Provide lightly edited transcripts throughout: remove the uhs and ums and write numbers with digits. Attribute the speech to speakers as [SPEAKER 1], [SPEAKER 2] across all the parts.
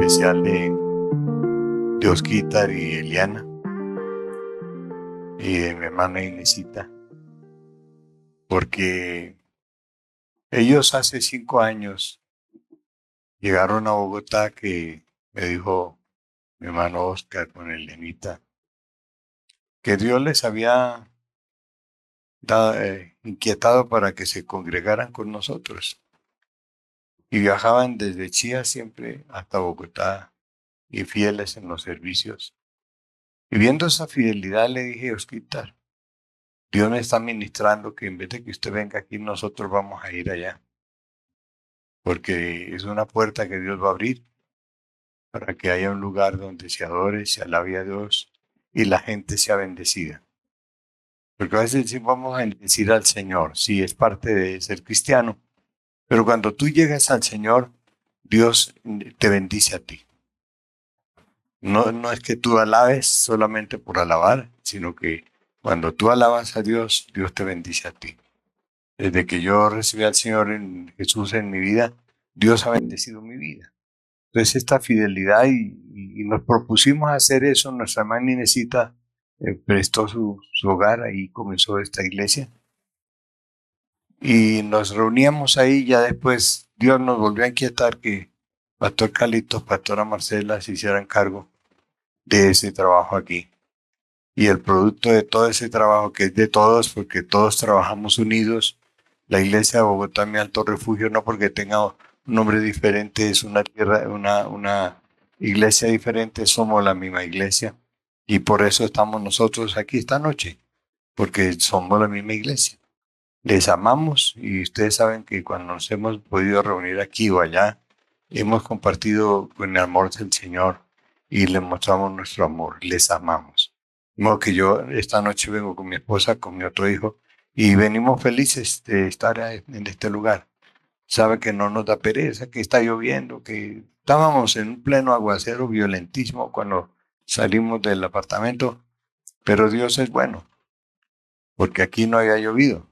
[SPEAKER 1] especial de Osquitar y Eliana y de mi hermana Inesita, porque ellos hace 5 años llegaron a Bogotá, que me dijo mi hermano Oscar con Elenita, que Dios les había inquietado para que se congregaran con nosotros. Y viajaban desde Chía siempre hasta Bogotá y fieles en los servicios. Y viendo esa fidelidad le dije, Osquitar, Dios me está ministrando que en vez de que usted venga aquí, nosotros vamos a ir allá. Porque es una puerta que Dios va a abrir para que haya un lugar donde se adore, se alabe a Dios y la gente sea bendecida. Porque a veces sí vamos a bendecir al Señor, sí es parte de ser cristiano, pero cuando tú llegas al Señor, Dios te bendice a ti. No es que tú alabes solamente por alabar, sino que cuando tú alabas a Dios, Dios te bendice a ti. Desde que yo recibí al Señor Jesús en mi vida, Dios ha bendecido mi vida. Entonces esta fidelidad y nos propusimos hacer eso. Nuestra hermana Inesita prestó su hogar, ahí comenzó esta iglesia. Y nos reuníamos ahí. Ya después Dios nos volvió a inquietar que Pastor Carlitos, Pastora Marcela se hicieran cargo de ese trabajo aquí. Y el producto de todo ese trabajo, que es de todos, porque todos trabajamos unidos, la iglesia de Bogotá, mi alto refugio, no porque tenga un nombre diferente, es una tierra, una iglesia diferente, somos la misma iglesia. Y por eso estamos nosotros aquí esta noche, porque somos la misma iglesia. Les amamos y ustedes saben que cuando nos hemos podido reunir aquí o allá, hemos compartido con el amor del Señor y les mostramos nuestro amor, les amamos. De modo que yo esta noche vengo con mi esposa, con mi otro hijo, y venimos felices de estar en este lugar. Sabe que no nos da pereza, que está lloviendo, que estábamos en un pleno aguacero violentísimo cuando salimos del apartamento, pero Dios es bueno, porque aquí no había llovido.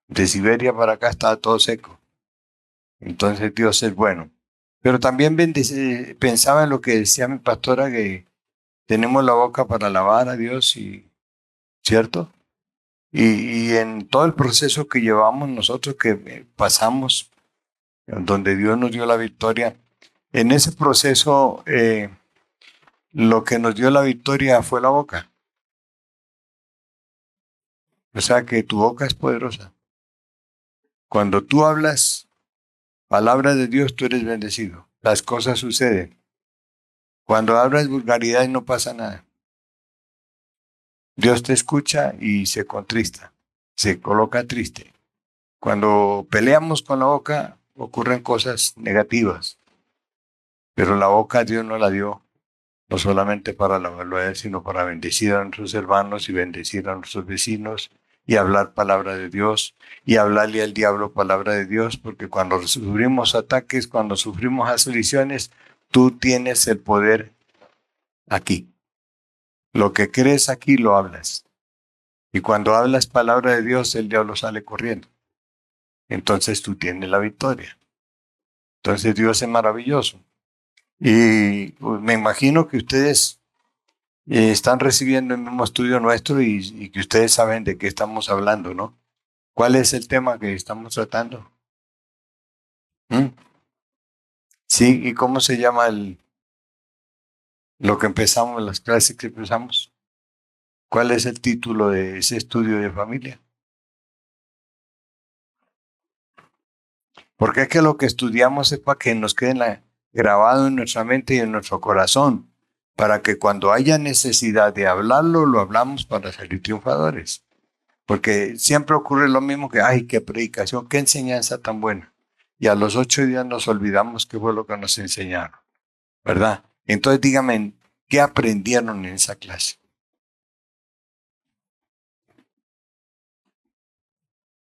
[SPEAKER 1] De Siberia para acá estaba todo seco. Entonces Dios es bueno. Pero también pensaba en lo que decía mi pastora, que tenemos la boca para alabar a Dios, y ¿cierto? Y en todo el proceso que llevamos nosotros, que pasamos, donde Dios nos dio la victoria, en ese proceso lo que nos dio la victoria fue la boca. O sea que tu boca es poderosa. Cuando tú hablas palabra de Dios, tú eres bendecido. Las cosas suceden. Cuando hablas vulgaridad no pasa nada. Dios te escucha y se contrista, se coloca triste. Cuando peleamos con la boca ocurren cosas negativas, pero la boca Dios nos la dio no solamente para alabarlo a Él, sino para bendecir a nuestros hermanos y bendecir a nuestros vecinos y hablar palabra de Dios y hablarle al diablo palabra de Dios, porque cuando sufrimos ataques, cuando sufrimos aflicciones, tú tienes el poder aquí. Lo que crees aquí lo hablas. Y cuando hablas palabra de Dios, el diablo sale corriendo. Entonces tú tienes la victoria. Entonces Dios es maravilloso. Y pues, me imagino que ustedes están recibiendo el mismo estudio nuestro y que ustedes saben de qué estamos hablando, ¿no? ¿Cuál es el tema que estamos tratando? ¿Mm? Sí, ¿y cómo se llama lo que empezamos, las clases que empezamos? ¿Cuál es el título de ese estudio de familia? Porque es que lo que estudiamos es para que nos quede grabado en nuestra mente y en nuestro corazón, para que cuando haya necesidad de hablarlo, lo hablamos para salir triunfadores. Porque siempre ocurre lo mismo, que, ay, qué predicación, qué enseñanza tan buena. Y a los 8 días nos olvidamos qué fue lo que nos enseñaron, ¿verdad? Entonces díganme, ¿qué aprendieron en esa clase?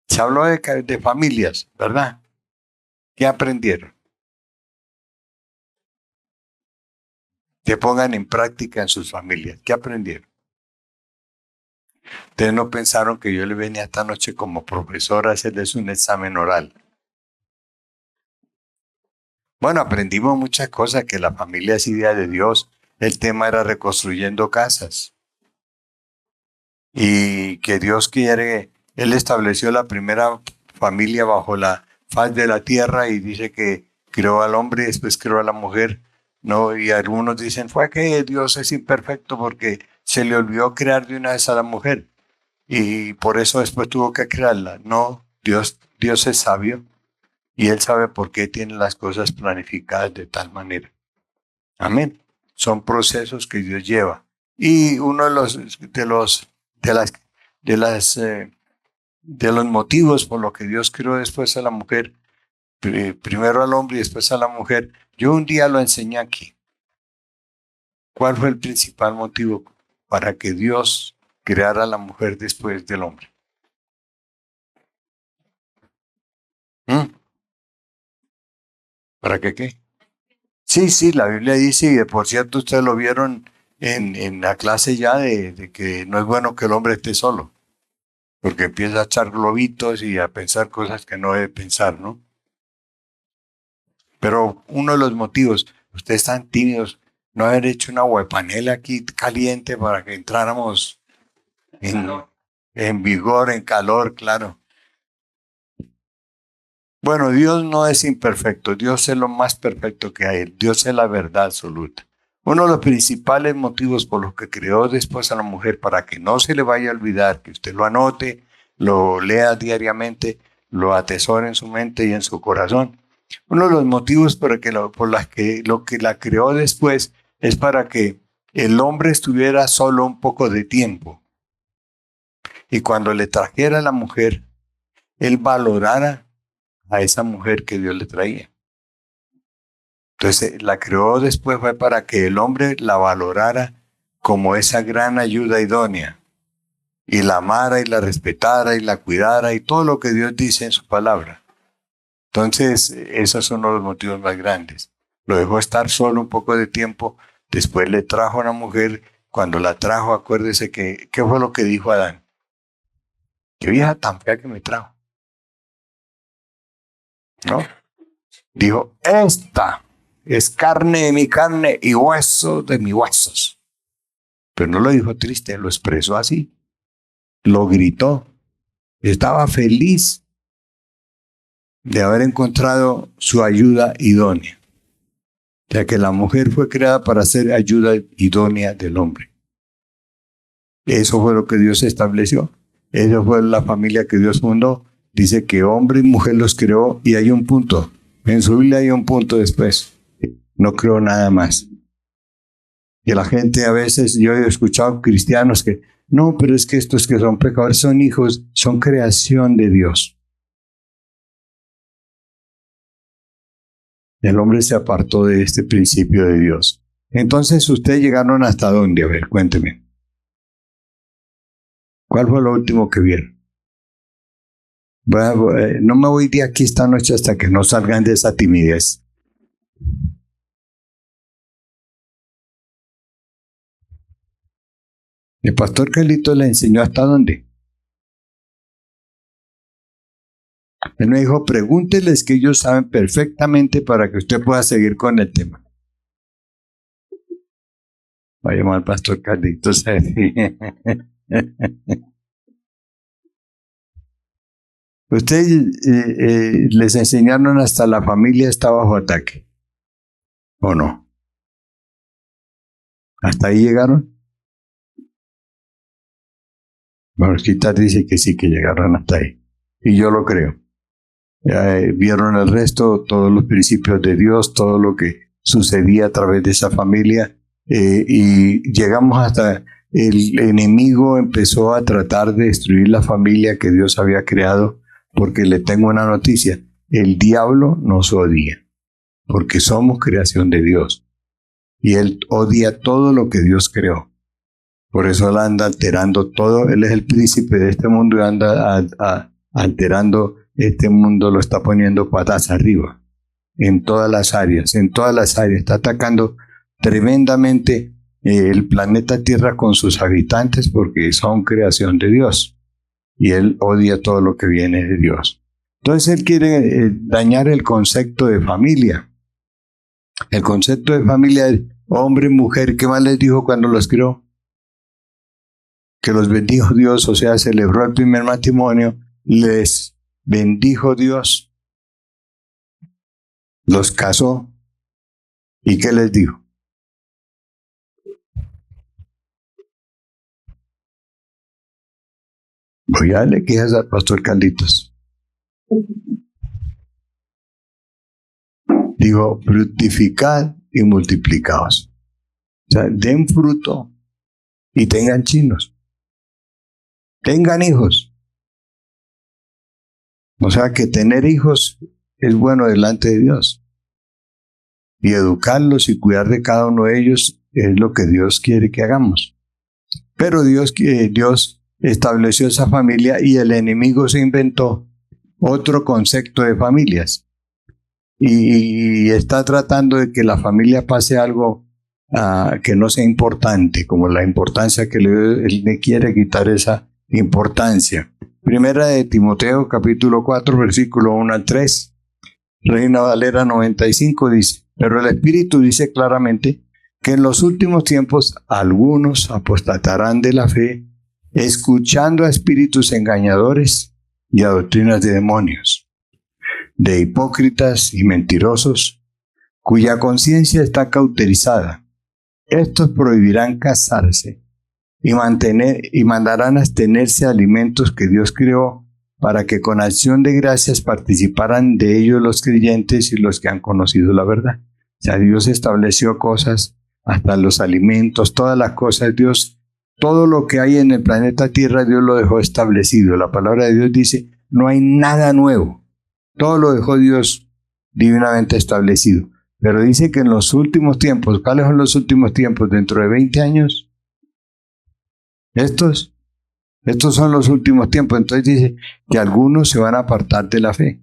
[SPEAKER 1] Se habló de familias, ¿verdad? ¿Qué aprendieron? Que pongan en práctica en sus familias. ¿Qué aprendieron? Ustedes no pensaron que yo le venía esta noche como profesor a hacerles un examen oral. Bueno, aprendimos muchas cosas, que la familia es idea de Dios. El tema era reconstruyendo casas y que Dios quiere, Él estableció la primera familia bajo la faz de la tierra y dice que creó al hombre y después creó a la mujer, ¿no? Y algunos dicen, fue que Dios es imperfecto porque se le olvidó crear de una vez a la mujer y por eso después tuvo que crearla. No, Dios es sabio y Él sabe por qué tiene las cosas planificadas de tal manera. Amén. Son procesos que Dios lleva. Y uno de las, de las, de los motivos por los que Dios creó después a la mujer, primero al hombre y después a la mujer, yo un día lo enseñé aquí. ¿Cuál fue el principal motivo para que Dios creara a la mujer después del hombre? ¿Mm? ¿Para qué qué? Sí, la Biblia dice, y por cierto ustedes lo vieron en la clase ya de que no es bueno que el hombre esté solo, porque empieza a echar globitos y a pensar cosas que no debe pensar, ¿no? Pero uno de los motivos, ustedes están tímidos, no haber hecho una huepanela aquí caliente para que entráramos en, en vigor, en calor, claro. Bueno, Dios no es imperfecto, Dios es lo más perfecto que hay, Dios es la verdad absoluta. Uno de los principales motivos por los que creó después a la mujer, para que no se le vaya a olvidar, que usted lo anote, lo lea diariamente, lo atesore en su mente y en su corazón. Uno de los motivos por lo que la creó después es para que el hombre estuviera solo un poco de tiempo. Y cuando le trajera a la mujer, él valorara a esa mujer que Dios le traía. Entonces la creó después fue para que el hombre la valorara como esa gran ayuda idónea y la amara y la respetara y la cuidara y todo lo que Dios dice en su palabra. Entonces esos son los motivos más grandes. Lo dejó estar solo un poco de tiempo, después le trajo a una mujer, cuando la trajo acuérdese que, ¿qué fue lo que dijo Adán? Qué vieja tan fea que me trajo, ¿no? Dijo, esta es carne de mi carne y hueso de mis huesos. Pero no lo dijo triste, lo expresó así. Lo gritó. Estaba feliz de haber encontrado su ayuda idónea. Ya que la mujer fue creada para ser ayuda idónea del hombre. Eso fue lo que Dios estableció. Eso fue la familia que Dios fundó. Dice que hombre y mujer los creó y hay un punto. En su Biblia hay un punto después. No creó nada más. Y la gente a veces, yo he escuchado cristianos que, no, pero es que estos que son pecadores son hijos, son creación de Dios. El hombre se apartó de este principio de Dios. Entonces, ¿ustedes llegaron hasta dónde? A ver, cuénteme. ¿Cuál fue lo último que vieron? Bueno, no me voy de aquí esta noche hasta que no salgan de esa timidez. El pastor Carlito le enseñó hasta dónde. Él me dijo, pregúnteles que ellos saben perfectamente para que usted pueda seguir con el tema. Va a llamar al pastor Carlito. Ustedes les enseñaron hasta la familia está bajo ataque. ¿O no? ¿Hasta ahí llegaron? Bueno, Quitar dice que sí, que llegaron hasta ahí. Y yo lo creo. Vieron el resto, todos los principios de Dios, todo lo que sucedía a través de esa familia. Y llegamos hasta el enemigo empezó a tratar de destruir la familia que Dios había creado, porque le tengo una noticia, el diablo nos odia, porque somos creación de Dios, y él odia todo lo que Dios creó. Por eso él anda alterando todo, él es el príncipe de este mundo y anda alterando este mundo, lo está poniendo patas arriba, en todas las áreas, está atacando tremendamente el planeta Tierra con sus habitantes porque son creación de Dios y él odia todo lo que viene de Dios. Entonces él quiere dañar el concepto de familia El concepto de familia es hombre, mujer. ¿Qué más les dijo cuando los crió? Que los bendijo Dios, o sea, celebró el primer matrimonio, les bendijo Dios, los casó. ¿Y qué les dijo? Voy a darle quejas al pastor Carlitos. Dijo, fructificad y multiplicaos. O sea, den fruto y tengan chinos. Tengan hijos. O sea, que tener hijos es bueno delante de Dios. Y educarlos y cuidar de cada uno de ellos es lo que Dios quiere que hagamos. Pero Dios estableció esa familia y el enemigo se inventó otro concepto de familias. Y está tratando de que la familia pase algo que no sea importante, como la importancia que él le quiere quitar esa importancia. Primera de Timoteo, capítulo 4, versículo 1 al 3. Reina Valera 95 dice, pero el Espíritu dice claramente que en los últimos tiempos algunos apostatarán de la fe, escuchando a espíritus engañadores y a doctrinas de demonios, de hipócritas y mentirosos, cuya conciencia está cauterizada. Estos prohibirán casarse y mandarán abstenerse de alimentos que Dios creó, para que con acción de gracias participaran de ellos los creyentes y los que han conocido la verdad. O sea, Dios estableció cosas, hasta los alimentos, todas las cosas, Dios, todo lo que hay en el planeta Tierra, Dios lo dejó establecido. La palabra de Dios dice, no hay nada nuevo. Todo lo dejó Dios divinamente establecido. Pero dice que en los últimos tiempos, ¿cuáles son los últimos tiempos? Dentro de 20 años, estos son los últimos tiempos. Entonces dice que algunos se van a apartar de la fe.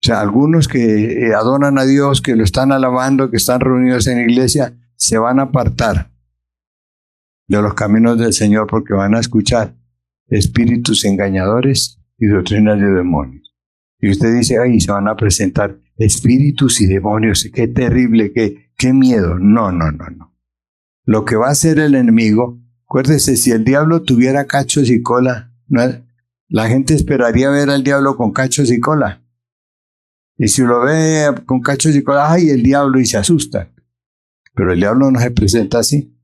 [SPEAKER 1] O sea, algunos que adoran a Dios, que lo están alabando, que están reunidos en la iglesia, se van a apartar de los caminos del Señor porque van a escuchar espíritus engañadores y doctrinas de demonios. Y usted dice, ay, se van a presentar espíritus y demonios, qué terrible, qué miedo. No. Lo que va a hacer el enemigo, acuérdese, si el diablo tuviera cachos y cola, ¿no? La gente esperaría ver al diablo con cachos y cola. Y si lo ve con cachos y cola, ¡ay, el diablo! Y se asusta. Pero el diablo no se presenta así,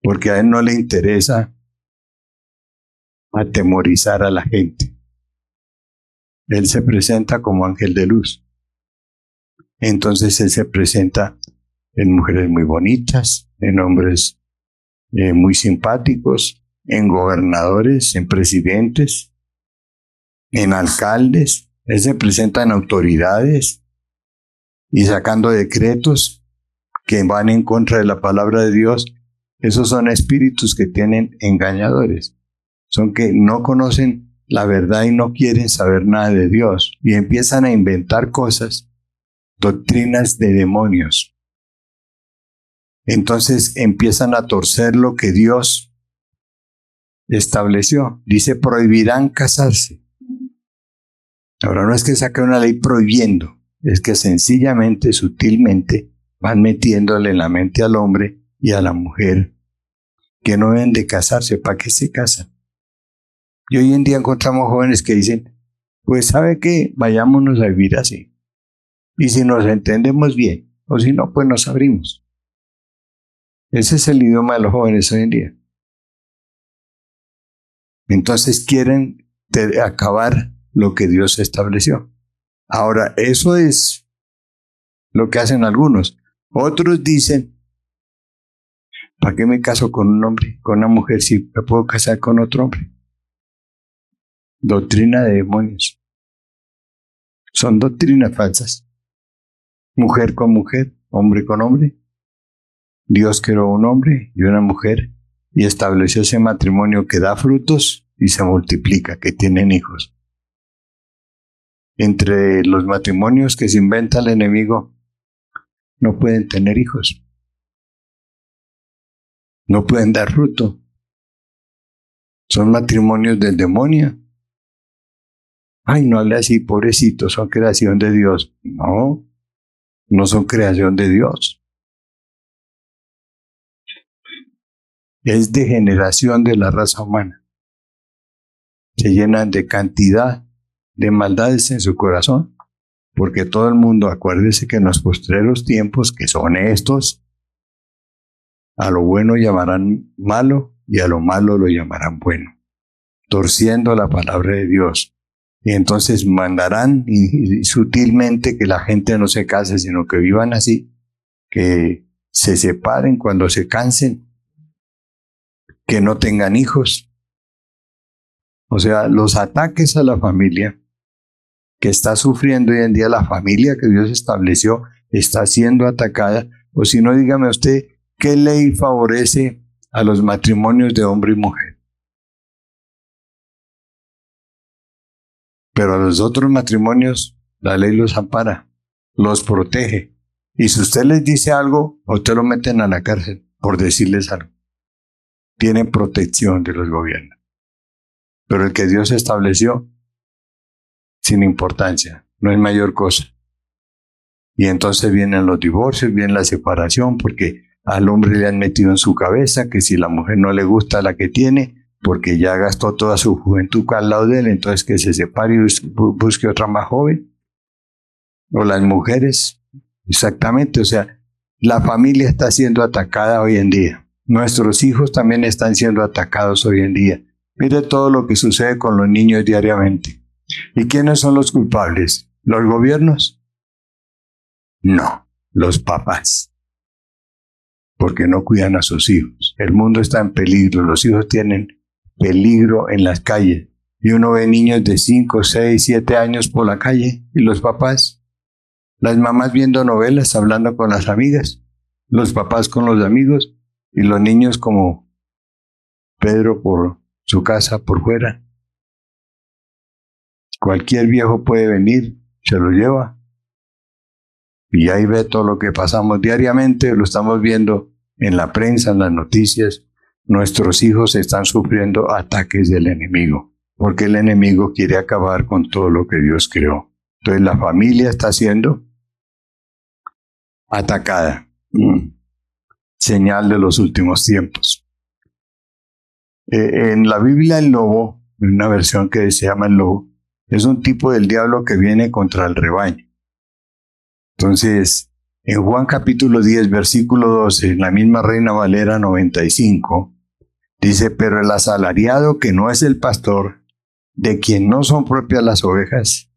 [SPEAKER 1] porque a él no le interesa atemorizar a la gente. Él se presenta como ángel de luz. Entonces él se presenta en mujeres muy bonitas, en hombres muy simpáticos, en gobernadores, en presidentes, en alcaldes. Él se presenta en autoridades y sacando decretos que van en contra de la palabra de Dios. Esos son espíritus que tienen engañadores. Son que no conocen la verdad y no quieren saber nada de Dios. Y empiezan a inventar cosas, doctrinas de demonios. Entonces empiezan a torcer lo que Dios estableció. Dice, prohibirán casarse. Ahora no es que saque una ley prohibiendo, es que sencillamente, sutilmente, van metiéndole en la mente al hombre y a la mujer que no deben de casarse. ¿Para qué se casan? Y hoy en día encontramos jóvenes que dicen, pues ¿sabe qué? Vayámonos a vivir así. Y si nos entendemos bien, o si no, pues nos abrimos. Ese es el idioma de los jóvenes hoy en día. Entonces quieren acabar lo que Dios estableció. Ahora, eso es lo que hacen algunos. Otros dicen, ¿para qué me caso con un hombre, con una mujer, si me puedo casar con otro hombre? Doctrina de demonios. Son doctrinas falsas. Mujer con mujer, hombre con hombre. Dios creó un hombre y una mujer y estableció ese matrimonio que da frutos y se multiplica, que tienen hijos. Entre los matrimonios que se inventa el enemigo, no pueden tener hijos. No pueden dar fruto. Son matrimonios del demonio. Ay, no hable así, pobrecito, son creación de Dios. No, no son creación de Dios. Es degeneración de la raza humana. Se llenan de cantidad de maldades en su corazón, porque todo el mundo, acuérdese que en los postreros tiempos, que son estos, a lo bueno llamarán malo y a lo malo lo llamarán bueno, torciendo la palabra de Dios. Y entonces mandarán y sutilmente que la gente no se case, sino que vivan así, que se separen cuando se cansen, que no tengan hijos. O sea, los ataques a la familia que está sufriendo hoy en día, la familia que Dios estableció, está siendo atacada. O si no, dígame usted, ¿qué ley favorece a los matrimonios de hombre y mujer? Pero a los otros matrimonios, la ley los ampara, los protege. Y si usted les dice algo, a usted lo meten a la cárcel por decirles algo. Tienen protección de los gobiernos. Pero el que Dios estableció, sin importancia, no es mayor cosa. Y entonces vienen los divorcios, viene la separación, porque al hombre le han metido en su cabeza que si la mujer no le gusta la que tiene, porque ya gastó toda su juventud al lado de él, entonces que se separe y busque otra más joven. O las mujeres, exactamente, o sea, la familia está siendo atacada hoy en día. Nuestros hijos también están siendo atacados hoy en día. Mire todo lo que sucede con los niños diariamente. ¿Y quiénes son los culpables? ¿Los gobiernos? No, los papás. Porque no cuidan a sus hijos. El mundo está en peligro, los hijos tienen peligro en las calles. Y uno ve niños de 5, 6, 7 años por la calle. ¿Y los papás? Las mamás viendo novelas, hablando con las amigas. Los papás con los amigos. Y los niños como Pedro por su casa, por fuera. Cualquier viejo puede venir, se lo lleva. Y ahí ve todo lo que pasamos diariamente, lo estamos viendo en la prensa, en las noticias. Nuestros hijos están sufriendo ataques del enemigo, porque el enemigo quiere acabar con todo lo que Dios creó. Entonces la familia está siendo atacada. Señal de los últimos tiempos. En la Biblia el lobo, en una versión que se llama el lobo, es un tipo del diablo que viene contra el rebaño. Entonces, en Juan capítulo 10, versículo 12, en la misma Reina Valera 95, dice, pero el asalariado que no es el pastor, de quien no son propias las ovejas,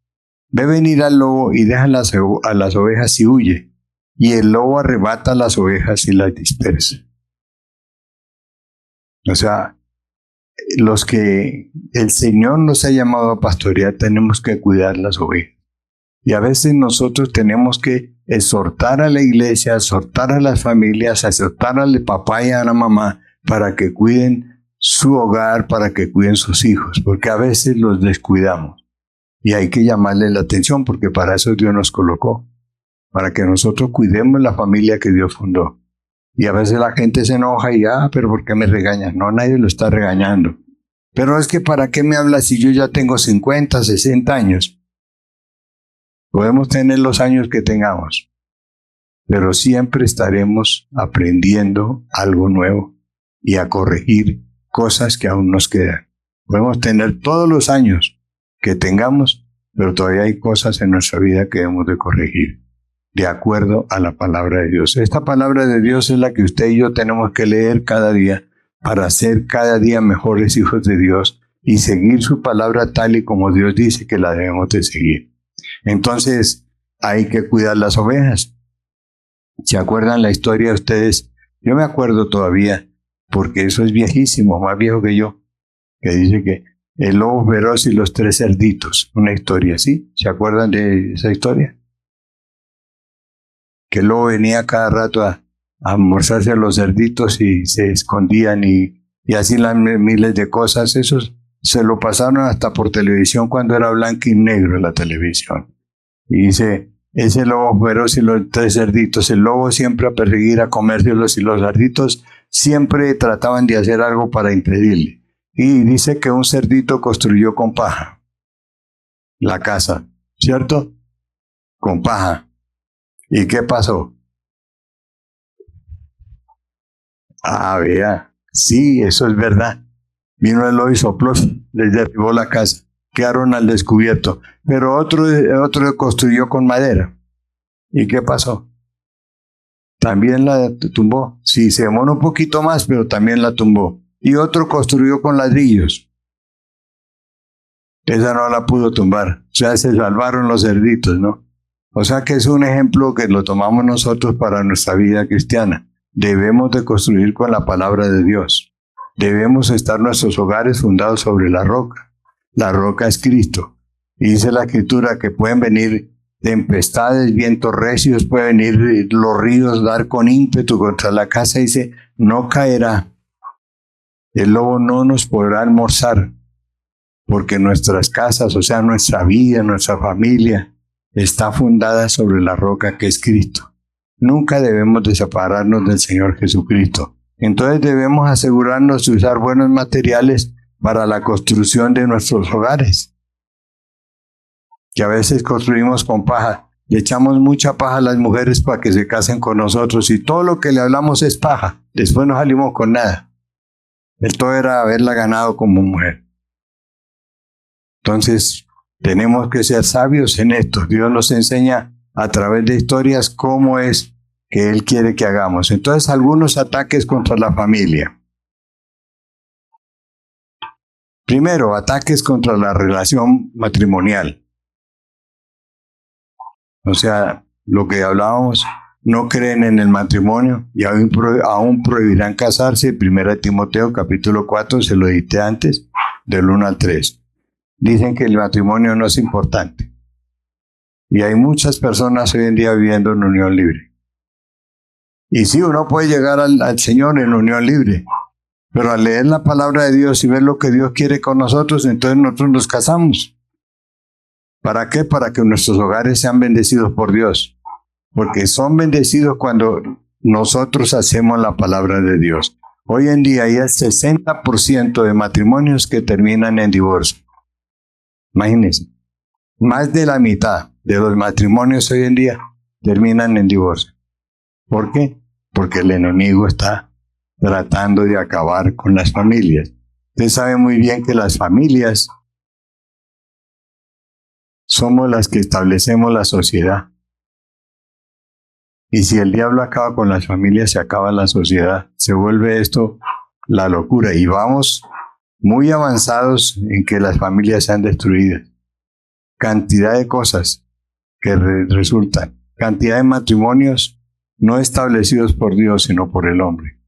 [SPEAKER 1] ve venir al lobo y deja a las ovejas y huye, y el lobo arrebata las ovejas y las dispersa. O sea, los que el Señor nos ha llamado a pastorear, tenemos que cuidar las ovejas. Y a veces nosotros tenemos que exhortar a la iglesia, exhortar a las familias, exhortar al papá y a la mamá para que cuiden su hogar, para que cuiden sus hijos, porque a veces los descuidamos. Y hay que llamarle la atención, porque para eso Dios nos colocó, para que nosotros cuidemos la familia que Dios fundó. Y a veces la gente se enoja y, pero ¿por qué me regañas? No, nadie lo está regañando. Pero es que ¿para qué me hablas si yo ya tengo 50, 60 años? Podemos tener los años que tengamos, pero siempre estaremos aprendiendo algo nuevo y a corregir cosas que aún nos quedan. Podemos tener todos los años que tengamos, pero todavía hay cosas en nuestra vida que debemos de corregir, de acuerdo a la palabra de Dios. Esta palabra de Dios es la que usted y yo tenemos que leer cada día para ser cada día mejores hijos de Dios y seguir su palabra tal y como Dios dice que la debemos de seguir. Entonces, hay que cuidar las ovejas. ¿Se acuerdan la historia de ustedes? Yo me acuerdo todavía, porque eso es viejísimo, más viejo que yo, que dice que el lobo feroz y los 3 cerditos, una historia así. ¿Se acuerdan de esa historia? Que el lobo venía cada rato a almorzarse a los cerditos y se escondían y así las miles de cosas. Eso se lo pasaron hasta por televisión cuando era blanco y negro la televisión. Y dice, ese lobo feroz y los 3 cerditos, el lobo siempre a perseguir, a comérselos, y los cerditos siempre trataban de hacer algo para impedirle. Y dice que un cerdito construyó con paja la casa, ¿cierto? Con paja. ¿Y qué pasó? Ah, vea, sí, eso es verdad. Vino Eloy y sopló, les derribó la casa, quedaron al descubierto. Pero otro construyó con madera. ¿Y qué pasó? También la tumbó. Sí, se demoró un poquito más, pero también la tumbó. Y otro construyó con ladrillos. Esa no la pudo tumbar. O sea, se salvaron los cerditos, ¿no? O sea que es un ejemplo que lo tomamos nosotros para nuestra vida cristiana. Debemos de construir con la palabra de Dios. Debemos estar nuestros hogares fundados sobre la roca. La roca es Cristo. Y dice la Escritura que pueden venir tempestades, vientos recios, pueden venir los ríos, dar con ímpetu contra la casa. Dice, no caerá. El lobo no nos podrá almorzar, porque nuestras casas, o sea, nuestra vida, nuestra familia, está fundada sobre la roca que es Cristo. Nunca debemos de separarnos del Señor Jesucristo. Entonces debemos asegurarnos de usar buenos materiales para la construcción de nuestros hogares. Que a veces construimos con paja. Le echamos mucha paja a las mujeres para que se casen con nosotros y todo lo que le hablamos es paja. Después no salimos con nada. El todo era haberla ganado como mujer. Entonces, tenemos que ser sabios en esto. Dios nos enseña a través de historias cómo es que Él quiere que hagamos. Entonces, algunos ataques contra la familia. Primero, ataques contra la relación matrimonial. O sea, lo que hablábamos, no creen en el matrimonio y aún prohibirán casarse. 1 Timoteo capítulo 4, se lo dije antes, del 1 al 3. Dicen que el matrimonio no es importante. Y hay muchas personas hoy en día viviendo en unión libre. Y sí, uno puede llegar al Señor en unión libre, pero al leer la palabra de Dios y ver lo que Dios quiere con nosotros, entonces nosotros nos casamos. ¿Para qué? Para que nuestros hogares sean bendecidos por Dios. Porque son bendecidos cuando nosotros hacemos la palabra de Dios. Hoy en día hay el 60% de matrimonios que terminan en divorcio. Imagínense, más de la mitad de los matrimonios hoy en día terminan en divorcio. ¿Por qué? Porque el enemigo está tratando de acabar con las familias. Usted sabe muy bien que las familias somos las que establecemos la sociedad. Y si el diablo acaba con las familias, se acaba la sociedad. Se vuelve esto la locura. Y vamos muy avanzados en que las familias sean destruidas. Cantidad de cosas que resultan. Cantidad de matrimonios no establecidos por Dios, sino por el hombre.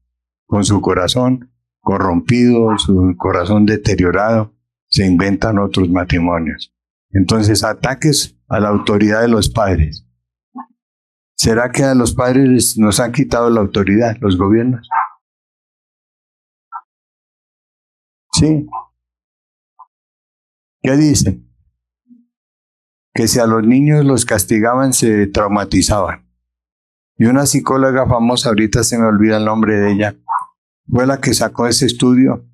[SPEAKER 1] Con su corazón corrompido, su corazón deteriorado, se inventan otros matrimonios. Entonces, ataques a la autoridad de los padres. ¿Será que a los padres nos han quitado la autoridad, los gobiernos? Sí. ¿Qué dicen? Que si a los niños los castigaban, se traumatizaban. Y una psicóloga famosa, ahorita se me olvida el nombre de ella, fue la que sacó ese estudio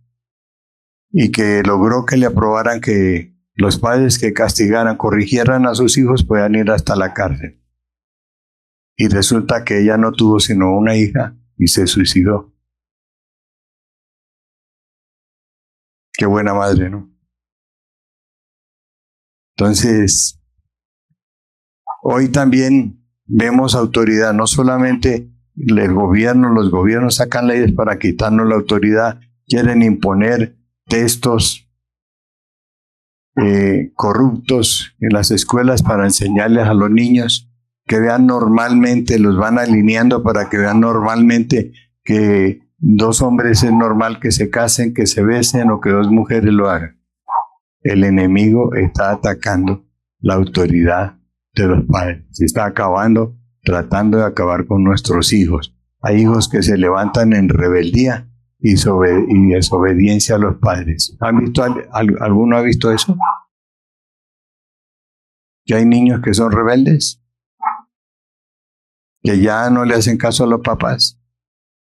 [SPEAKER 1] y que logró que le aprobaran que los padres que castigaran, corrigieran a sus hijos, puedan ir hasta la cárcel. Y resulta que ella no tuvo sino una hija y se suicidó. Qué buena madre, ¿no? Entonces, hoy también vemos autoridad, no solamente el gobierno, los gobiernos sacan leyes para quitarnos la autoridad, quieren imponer textos corruptos en las escuelas para enseñarles a los niños que vean normalmente, los van alineando para que vean normalmente que dos hombres es normal que se casen, que se besen o que dos mujeres lo hagan. El enemigo está atacando la autoridad de los padres. Se está acabando, tratando de acabar con nuestros hijos. Hay hijos que se levantan en rebeldía y desobediencia a los padres. ¿Han visto, alguno ha visto eso? ¿Que hay niños que son rebeldes? Que ya no le hacen caso a los papás.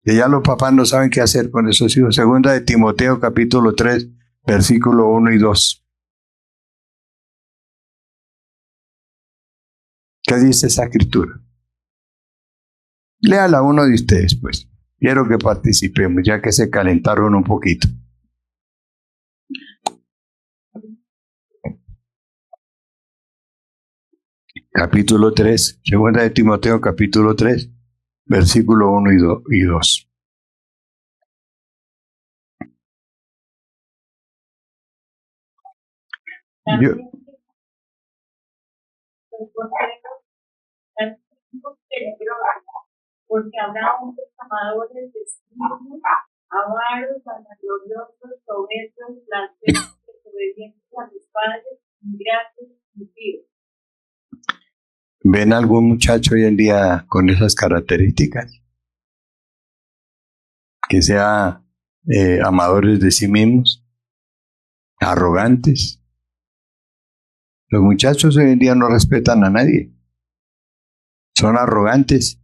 [SPEAKER 1] Que ya los papás no saben qué hacer con esos hijos. Segunda de Timoteo, capítulo 3, versículo 1 y 2. ¿Qué dice esa escritura? Léala uno de ustedes, pues. Quiero que participemos, ya que se calentaron un poquito. Capítulo 3, segunda de Timoteo, capítulo 3, versículo 1 y 2. Yo,
[SPEAKER 2] porque habrá hombres amadores de sí mismos, avaros, vanagloriosos, soberbios, blasfemos, desobedientes a los padres, ingratos, impíos.
[SPEAKER 1] ¿Ven algún muchacho hoy en día con esas características? Que sea amadores de sí mismos, arrogantes. Los muchachos hoy en día no respetan a nadie. Son arrogantes.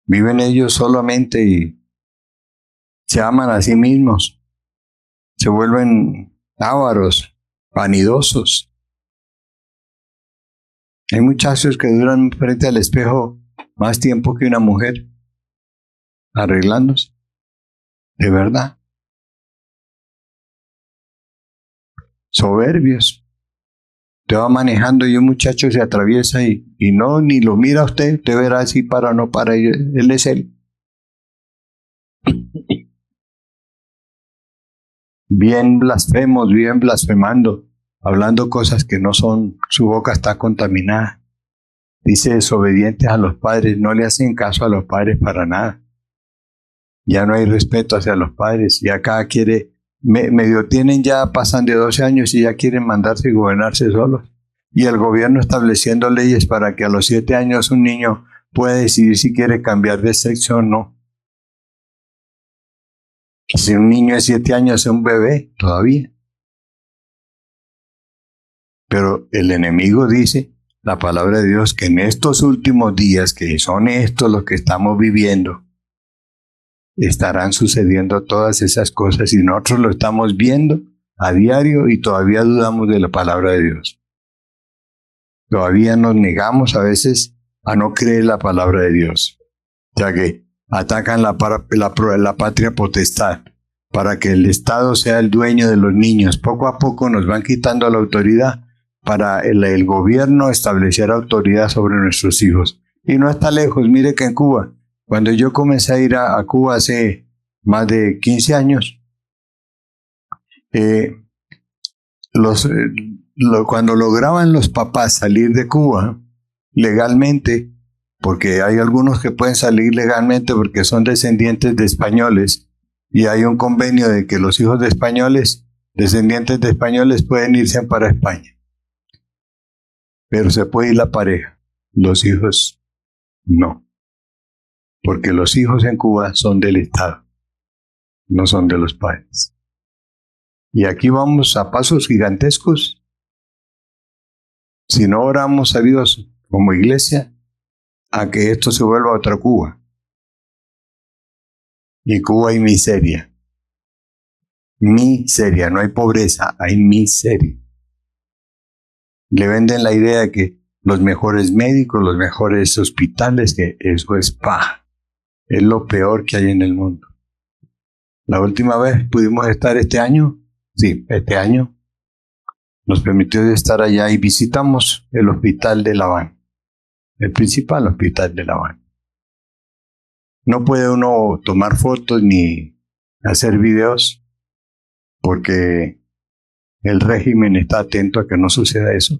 [SPEAKER 1] Viven ellos solamente y se aman a sí mismos. Se vuelven ávaros, vanidosos. Hay muchachos que duran frente al espejo más tiempo que una mujer arreglándose. De verdad. Soberbios. Te va manejando y un muchacho se atraviesa y no, ni lo mira a usted, te verá si para o no para, él es él. Bien blasfemos, bien blasfemando, hablando cosas que no son, su boca está contaminada. Dice desobedientes a los padres, no le hacen caso a los padres para nada. Ya no hay respeto hacia los padres, ya cada quiere, medio tienen ya, pasan de 12 años y ya quieren mandarse y gobernarse solos. Y el gobierno estableciendo leyes para que a los 7 años un niño pueda decidir si quiere cambiar de sexo o no. Si un niño de 7 años es un bebé todavía. Pero el enemigo dice, la palabra de Dios, que en estos últimos días, que son estos los que estamos viviendo, estarán sucediendo todas esas cosas y nosotros lo estamos viendo a diario y todavía dudamos de la palabra de Dios. Todavía nos negamos a veces a no creer la palabra de Dios. O sea que atacan la patria potestad para que el Estado sea el dueño de los niños. Poco a poco nos van quitando la autoridad para el gobierno establecer autoridad sobre nuestros hijos. Y no está lejos, mire que en Cuba, cuando yo comencé a ir a Cuba hace más de 15 años, cuando lograban los papás salir de Cuba legalmente, porque hay algunos que pueden salir legalmente porque son descendientes de españoles, y hay un convenio de que los hijos de españoles, descendientes de españoles, pueden irse para España. Pero se puede ir la pareja, los hijos no. Porque los hijos en Cuba son del Estado, no son de los padres. Y aquí vamos a pasos gigantescos. Si no oramos a Dios como iglesia, a que esto se vuelva otra Cuba. Y Cuba hay miseria. Miseria, no hay pobreza, hay miseria. Le venden la idea de que los mejores médicos, los mejores hospitales, que eso es paja. Es lo peor que hay en el mundo. La última vez pudimos estar este año, nos permitió estar allá y visitamos el hospital de La Habana, el principal hospital de La Habana. No puede uno tomar fotos ni hacer videos porque el régimen está atento a que no suceda eso.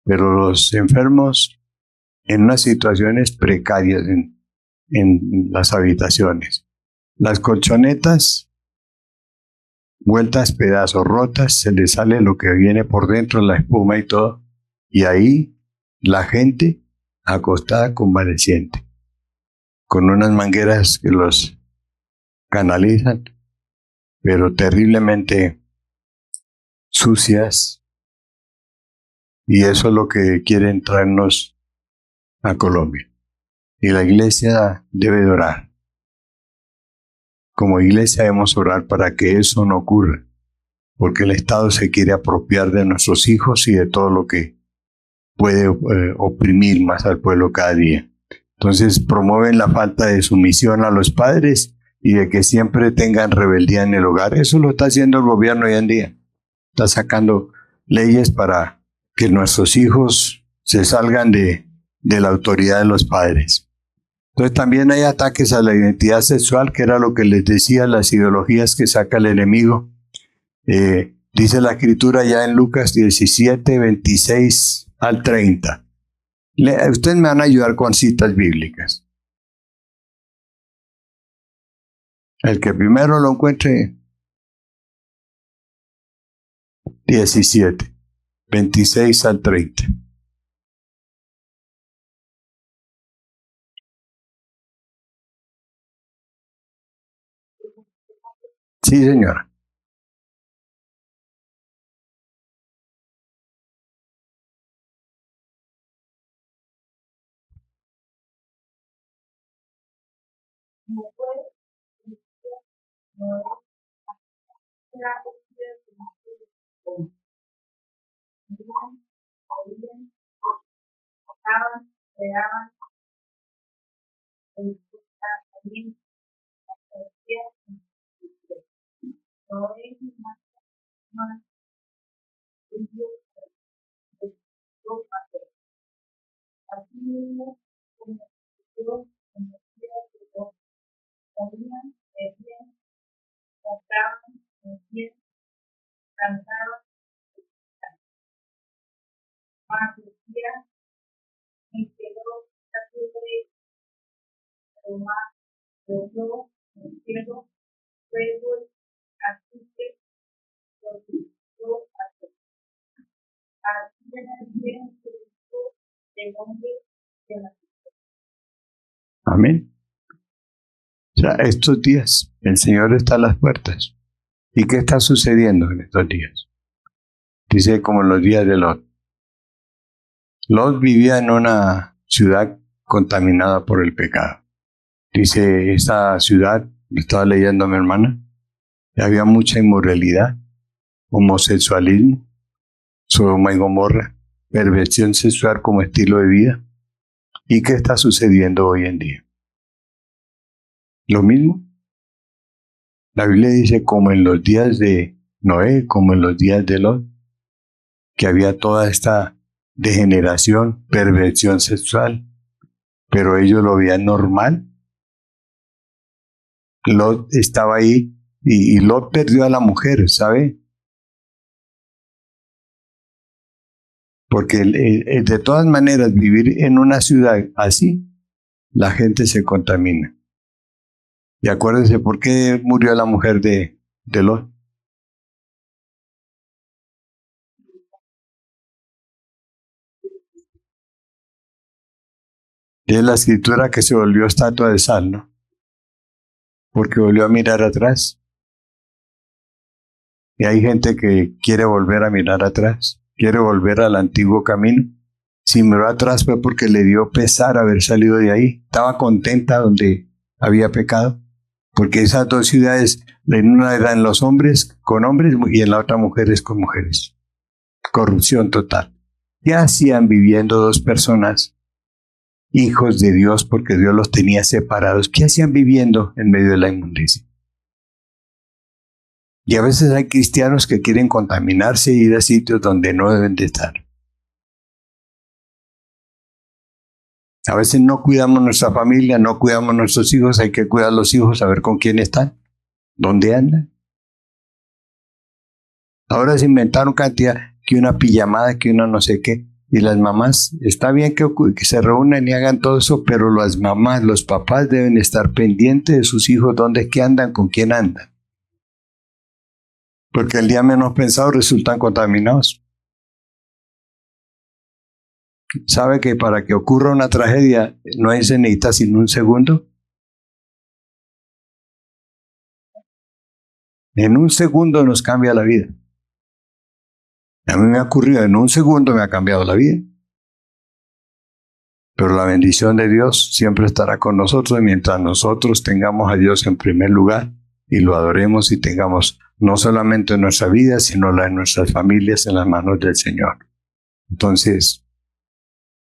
[SPEAKER 1] Pero los enfermos en unas situaciones precarias en las habitaciones. Las colchonetas vueltas pedazos, rotas, se les sale lo que viene por dentro, la espuma y todo. Y ahí la gente acostada convaleciente, con unas mangueras que los canalizan, pero terriblemente sucias. Y eso es lo que quieren traernos a Colombia. Y la iglesia debe de orar. Como iglesia debemos orar para que eso no ocurra, porque el Estado se quiere apropiar de nuestros hijos y de todo lo que puede oprimir más al pueblo cada día. Entonces promueven la falta de sumisión a los padres y de que siempre tengan rebeldía en el hogar. Eso lo está haciendo el gobierno hoy en día. Está sacando leyes para que nuestros hijos se salgan de la autoridad de los padres. Entonces también hay ataques a la identidad sexual, que era lo que les decía, las ideologías que saca el enemigo. Dice la escritura ya en Lucas 17, 26 al 30. Ustedes me van a ayudar con citas bíblicas. El que primero lo encuentre. 17, 26 al 30. Sí, señora. Amén. O sea, estos días el Señor está a las puertas. ¿Y qué está sucediendo en estos días? Dice como en los días de Lot. Lot vivía en una ciudad contaminada por el pecado. Dice, esa ciudad, estaba leyendo a mi hermana, había mucha inmoralidad, homosexualismo, Sodoma y Gomorra, perversión sexual como estilo de vida. ¿Y qué está sucediendo hoy en día? Lo mismo. La Biblia dice como en los días de Noé, como en los días de Lot, que había toda esta degeneración, perversión sexual, pero ellos lo veían normal. Lot estaba ahí y Lot perdió a la mujer, ¿sabe? Porque de todas maneras vivir en una ciudad así, la gente se contamina. Y acuérdense por qué murió la mujer de Lot. Es la escritura que se volvió estatua de sal, ¿no? Porque volvió a mirar atrás. Y hay gente que quiere volver a mirar atrás, quiere volver al antiguo camino. Si miró atrás fue porque le dio pesar haber salido de ahí. Estaba contenta donde había pecado. Porque esas dos ciudades, en una eran los hombres con hombres y en la otra mujeres con mujeres. Corrupción total. ¿Qué hacían viviendo dos personas, hijos de Dios, porque Dios los tenía separados? ¿Qué hacían viviendo en medio de la inmundicia? Y a veces hay cristianos que quieren contaminarse y ir a sitios donde no deben de estar. A veces no cuidamos nuestra familia, no cuidamos nuestros hijos, hay que cuidar a los hijos, a ver con quién están, dónde andan. Ahora se inventaron cantidad, que una pijamada, que una no sé qué. Y las mamás, está bien que se reúnan y hagan todo eso, pero las mamás, los papás deben estar pendientes de sus hijos, dónde es que andan, con quién andan. Porque el día menos pensado resultan contaminados. ¿Sabe que para que ocurra una tragedia no se necesita sino un segundo? En un segundo nos cambia la vida. A mí me ha ocurrido, en un segundo me ha cambiado la vida. Pero la bendición de Dios siempre estará con nosotros mientras nosotros tengamos a Dios en primer lugar y lo adoremos y tengamos no solamente nuestra vida, sino la de nuestras familias en las manos del Señor. Entonces,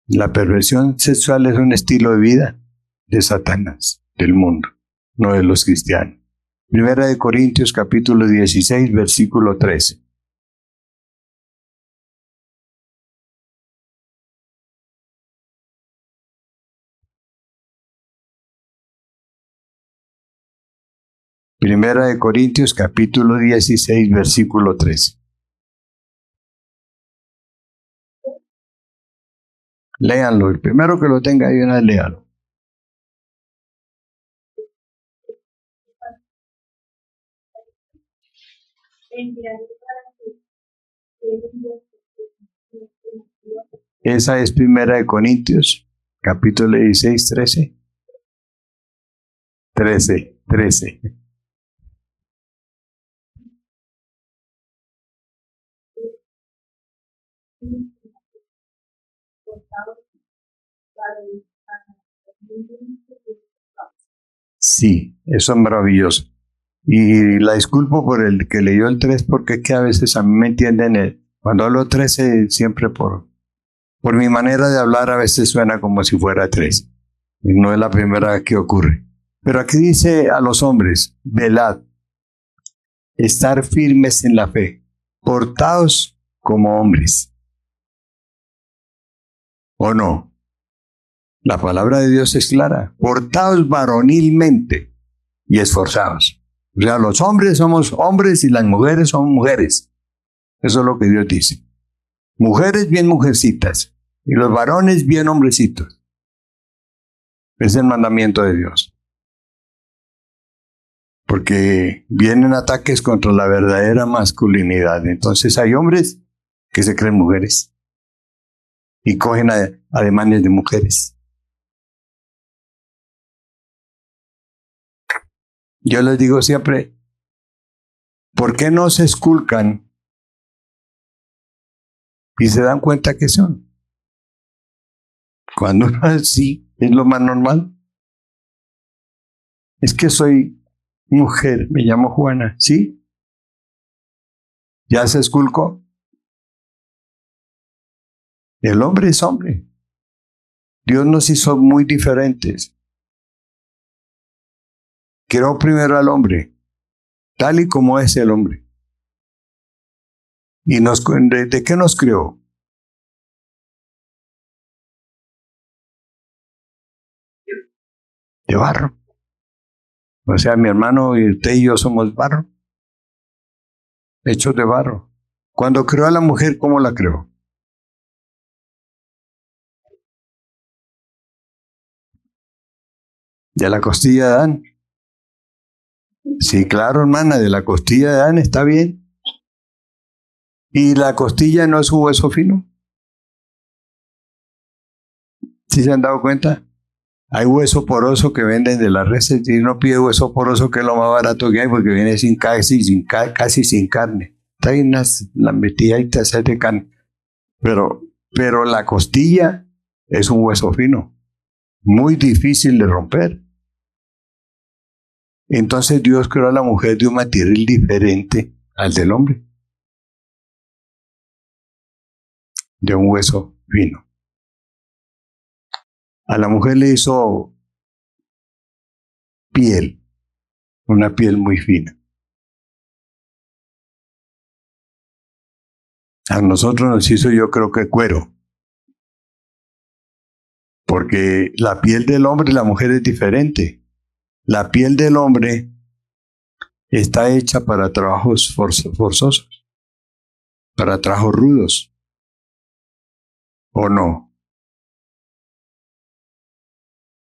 [SPEAKER 1] La perversión sexual es un estilo de vida de Satanás, del mundo, no de los cristianos. Primera de Corintios capítulo 16, versículo 13. Primera de Corintios capítulo 16, versículo 13. Léanlo, el primero que lo tenga ahí, una vez léalo. Esa es Primera de Corintios, capítulo 16, 13. 13. Sí, eso es maravilloso. Y la disculpo por el que leyó el 3, porque es que a veces a mí me entienden, cuando hablo 13, siempre por mi manera de hablar, a veces suena como si fuera 3. Y no es la primera vez que ocurre. Pero aquí dice a los hombres, velad, estar firmes en la fe, portaos como hombres. ¿O no? La palabra de Dios es clara. Portaos varonilmente y esforzaos. O sea, los hombres somos hombres y las mujeres son mujeres. Eso es lo que Dios dice. Mujeres bien mujercitas y los varones bien hombrecitos. Es el mandamiento de Dios. Porque vienen ataques contra la verdadera masculinidad. Entonces hay hombres que se creen mujeres y cogen ademanes de mujeres. Yo les digo siempre, ¿por qué no se esculcan y se dan cuenta que son? Cuando uno es así, es lo más normal. Es que soy mujer, me llamo Juana, ¿sí? ¿Ya se esculcó? El hombre es hombre. Dios nos hizo muy diferentes. Creó primero al hombre, tal y como es el hombre. ¿Y de qué nos creó? De barro. O sea, mi hermano y usted y yo somos barro, hechos de barro. Cuando creó a la mujer, ¿cómo la creó? De la costilla de Adán. Sí, claro, hermana, de la costilla de Adán está bien. ¿Y la costilla no es un hueso fino? ¿Sí se han dado cuenta? Hay hueso poroso que venden de las reses y uno pide hueso poroso, que es lo más barato que hay, porque viene casi sin carne. Está bien las metidaitas de carne. Pero la costilla es un hueso fino, muy difícil de romper. Entonces Dios creó a la mujer de un material diferente al del hombre, de un hueso fino. A la mujer le hizo piel, una piel muy fina. A nosotros nos hizo, yo creo que cuero, porque la piel del hombre y la mujer es diferente. La piel del hombre está hecha para trabajos forzosos, para trabajos rudos, ¿o no?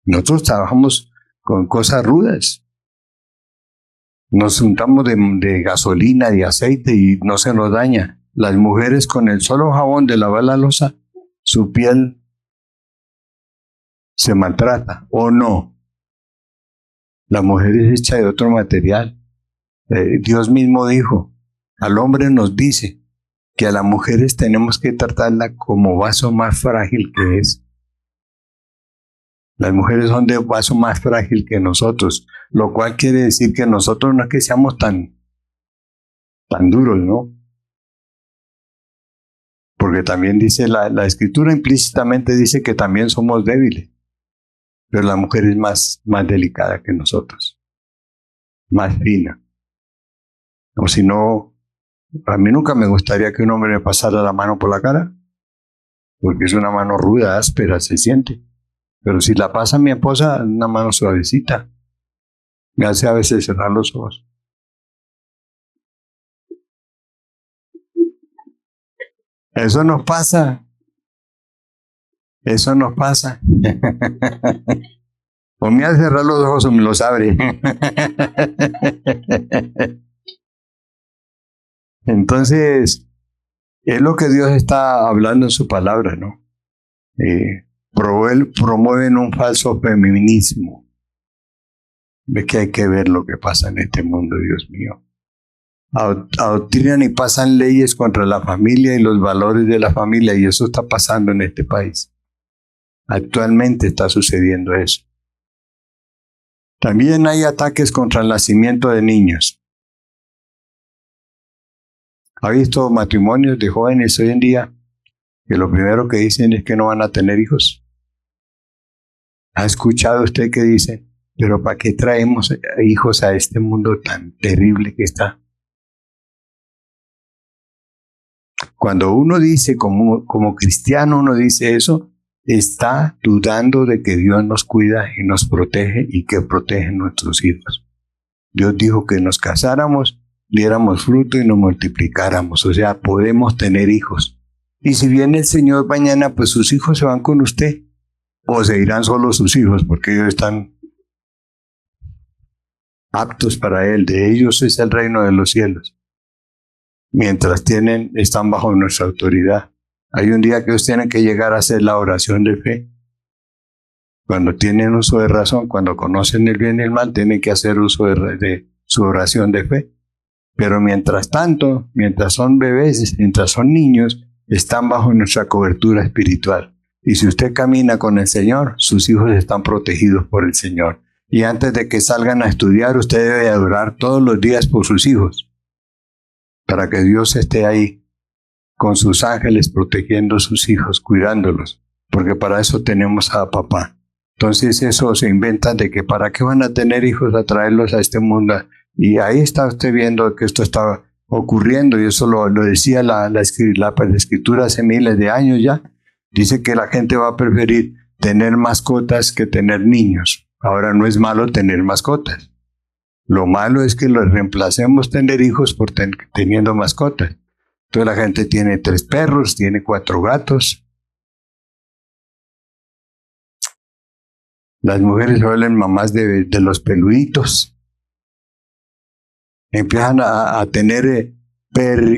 [SPEAKER 1] Nosotros trabajamos con cosas rudas. Nos untamos de gasolina, de aceite y no se nos daña. Las mujeres con el solo jabón de lavar la loza, su piel se maltrata, ¿o no? La mujer es hecha de otro material. Dios mismo dijo, al hombre nos dice que a las mujeres tenemos que tratarla como vaso más frágil que es. Las mujeres son de vaso más frágil que nosotros, lo cual quiere decir que nosotros no es que seamos tan duros, ¿no? Porque porque también dice la escritura implícitamente dice que también somos débiles, pero la mujer es más delicada que nosotros, más fina. O si no, a mí nunca me gustaría que un hombre me pasara la mano por la cara, porque es una mano ruda, áspera, se siente. Pero si la pasa mi esposa, una mano suavecita, me hace a veces cerrar los ojos. Eso nos pasa, eso nos pasa. O me hace cerrar los ojos o me los abre. Entonces, es lo que Dios está hablando en su palabra, ¿no? Promueven un falso feminismo. Ve que hay que ver lo que pasa en este mundo, Dios mío. Adoctrinan y pasan leyes contra la familia y los valores de la familia, y eso está pasando en este país. Actualmente está sucediendo eso. También hay ataques contra el nacimiento de niños. ¿Ha visto matrimonios de jóvenes hoy en día que lo primero que dicen es que no van a tener hijos? ¿Ha escuchado usted que dice, pero para qué traemos hijos a este mundo tan terrible que está? Cuando uno dice, como cristiano, uno dice eso, está dudando de que Dios nos cuida y nos protege y que protege a nuestros hijos. Dios dijo que nos casáramos, diéramos fruto y nos multiplicáramos. O sea, podemos tener hijos. Y si viene el Señor mañana, pues sus hijos se van con usted. O se irán solo sus hijos, porque ellos están aptos para Él. De ellos es el reino de los cielos. Mientras están bajo nuestra autoridad. Hay un día que ellos tienen que llegar a hacer la oración de fe. Cuando tienen uso de razón, cuando conocen el bien y el mal, tienen que hacer uso de su oración de fe. Pero mientras tanto, mientras son bebés, mientras son niños, están bajo nuestra cobertura espiritual. Y si usted camina con el Señor, sus hijos están protegidos por el Señor. Y antes de que salgan a estudiar, usted debe orar todos los días por sus hijos, para que Dios esté ahí con sus ángeles protegiendo a sus hijos, cuidándolos, porque para eso tenemos a papá. Entonces eso se inventa de que para qué van a tener hijos a traerlos a este mundo. Y ahí está usted viendo que esto está ocurriendo, y eso lo decía la escritura hace miles de años ya. Dice que la gente va a preferir tener mascotas que tener niños. Ahora no es malo tener mascotas. Lo malo es que los reemplacemos tener hijos por teniendo mascotas. Entonces la gente tiene 3 perros, tiene 4 gatos. Las mujeres se vuelven mamás de los peluditos. Empiezan a tener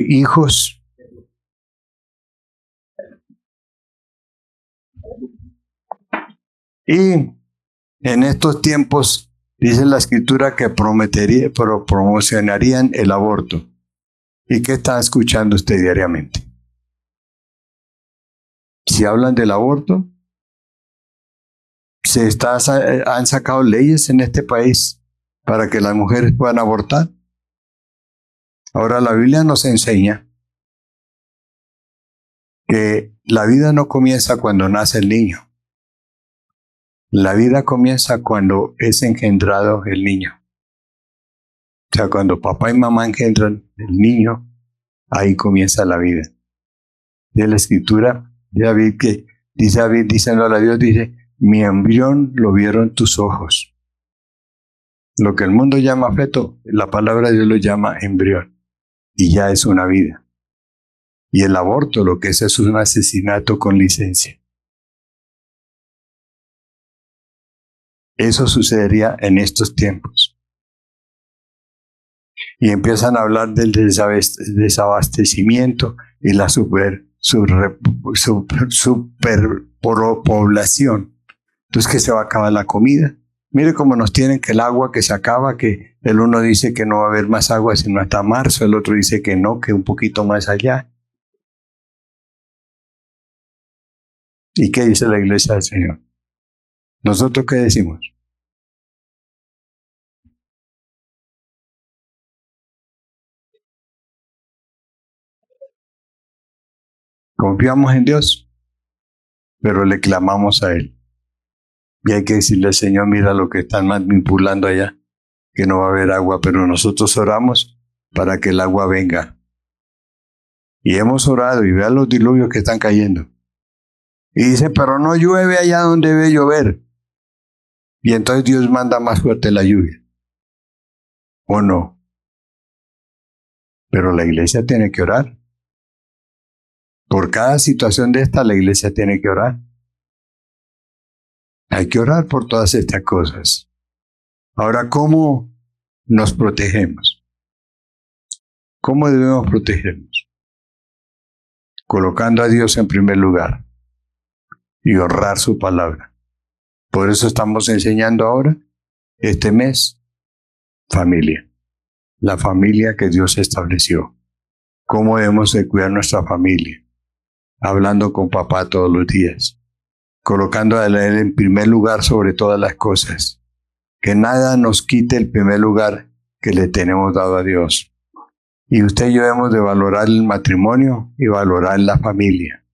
[SPEAKER 1] hijos. Y en estos tiempos, dice la escritura que promocionarían el aborto. ¿Y qué está escuchando usted diariamente? Si hablan del aborto, han sacado leyes en este país para que las mujeres puedan abortar. Ahora la Biblia nos enseña que la vida no comienza cuando nace el niño. La vida comienza cuando es engendrado el niño. O sea, cuando papá y mamá engendran el niño, ahí comienza la vida. De la escritura, dice David, diciéndole a Dios, dice, mi embrión lo vieron tus ojos. Lo que el mundo llama feto, la palabra de Dios lo llama embrión. Y ya es una vida. Y el aborto lo que es un asesinato con licencia. Eso sucedería en estos tiempos. Y empiezan a hablar del desabastecimiento y la superpoblación. Entonces, que se va a acabar la comida. Mire cómo nos tienen que el agua que se acaba, que el uno dice que no va a haber más agua sino hasta marzo, el otro dice que no, que un poquito más allá. ¿Y qué dice la iglesia del Señor? ¿Nosotros qué decimos? Confiamos en Dios, pero le clamamos a Él. Y hay que decirle al Señor, mira lo que están manipulando allá, que no va a haber agua, pero nosotros oramos para que el agua venga. Y hemos orado y vean los diluvios que están cayendo. Y dice, pero no llueve allá donde debe llover. Y entonces Dios manda más fuerte la lluvia. ¿O no? Pero la iglesia tiene que orar. Por cada situación de esta, la iglesia tiene que orar. Hay que orar por todas estas cosas. Ahora, ¿cómo nos protegemos? ¿Cómo debemos protegernos? Colocando a Dios en primer lugar y honrar su palabra. Por eso estamos enseñando ahora, este mes, familia. La familia que Dios estableció. ¿Cómo debemos de cuidar nuestra familia? Hablando con papá todos los días. Colocando a Él en primer lugar sobre todas las cosas. Que nada nos quite el primer lugar que le tenemos dado a Dios. Y usted y yo debemos de valorar el matrimonio y valorar la familia,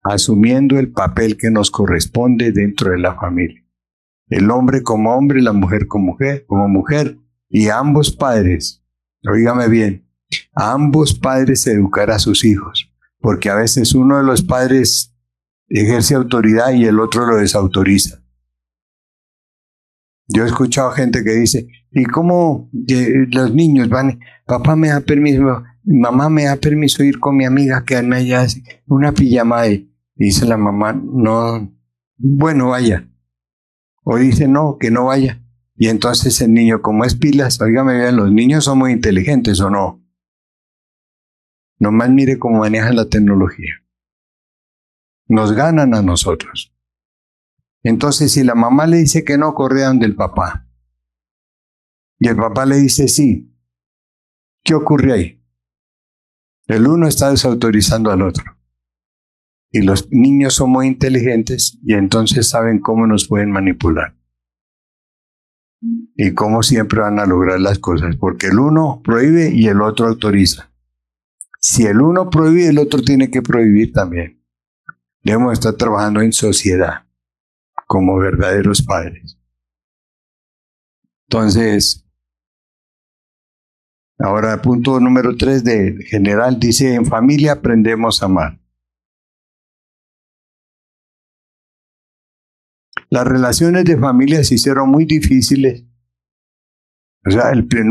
[SPEAKER 1] asumiendo el papel que nos corresponde dentro de la familia. El hombre como hombre, la mujer como mujer, y ambos padres, oígame bien, a ambos padres educar a sus hijos, porque a veces uno de los padres ejerce autoridad y el otro lo desautoriza. Yo he escuchado gente que dice, ¿y cómo los niños van? Papá me da permiso, mamá me da permiso ir con mi amiga a quedarme allá, una pijamada. Y dice la mamá, no, bueno, vaya. O dice, no, que no vaya. Y entonces el niño, como es pilas, oígame bien, los niños son muy inteligentes, ¿o no? Nomás mire cómo manejan la tecnología. Nos ganan a nosotros. Entonces, si la mamá le dice que no, corre donde el papá. Y el papá le dice sí. ¿Qué ocurre ahí? El uno está desautorizando al otro. Y los niños son muy inteligentes y entonces saben cómo nos pueden manipular. Y cómo siempre van a lograr las cosas. Porque el uno prohíbe y el otro autoriza. Si el uno prohíbe, el otro tiene que prohibir también. Debemos estar trabajando en sociedad, como verdaderos padres. Entonces, ahora punto número 3 de general dice, en familia aprendemos a amar. Las relaciones de familia se hicieron muy difíciles. O sea, el primer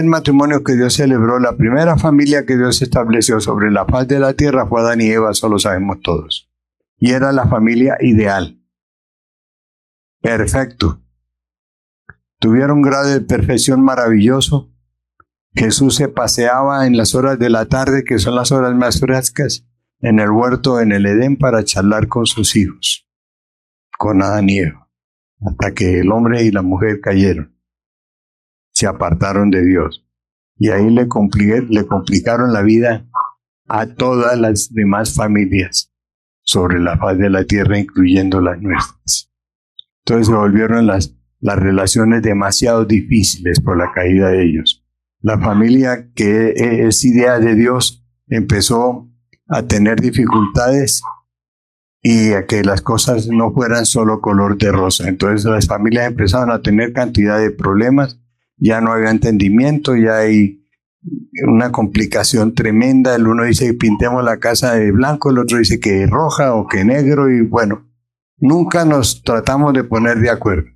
[SPEAKER 1] matrimonio que Dios celebró, la primera familia que Dios estableció sobre la faz de la tierra fue Adán y Eva, eso lo sabemos todos. Y era la familia ideal. Perfecto. Tuvieron un grado de perfección maravilloso. Jesús se paseaba en las horas de la tarde, que son las horas más frescas, en el huerto, en el Edén, para charlar con sus hijos, con Adán y Eva, hasta que el hombre y la mujer cayeron. Se apartaron de Dios. Y ahí le complicaron la vida a todas las demás familias sobre la faz de la tierra, incluyendo las nuestras. Entonces se volvieron las relaciones demasiado difíciles por la caída de ellos. La familia, que es idea de Dios, empezó a tener dificultades y a que las cosas no fueran solo color de rosa. Entonces las familias empezaron a tener cantidad de problemas. Ya no había entendimiento, ya hay una complicación tremenda. El uno dice pintemos la casa de blanco, el otro dice que roja o que negro, y bueno, nunca nos tratamos de poner de acuerdo.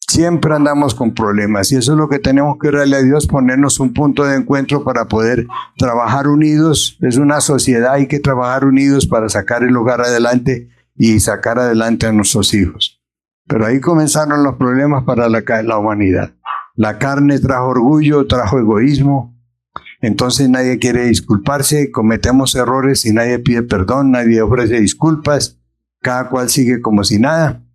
[SPEAKER 1] Siempre andamos con problemas y eso es lo que tenemos que orarle a Dios, ponernos un punto de encuentro para poder trabajar unidos. Es una sociedad, hay que trabajar unidos para sacar el hogar adelante y sacar adelante a nuestros hijos. Pero ahí comenzaron los problemas para la humanidad. La carne trajo orgullo, trajo egoísmo. Entonces nadie quiere disculparse, cometemos errores y nadie pide perdón, nadie ofrece disculpas. Cada cual sigue como si nada.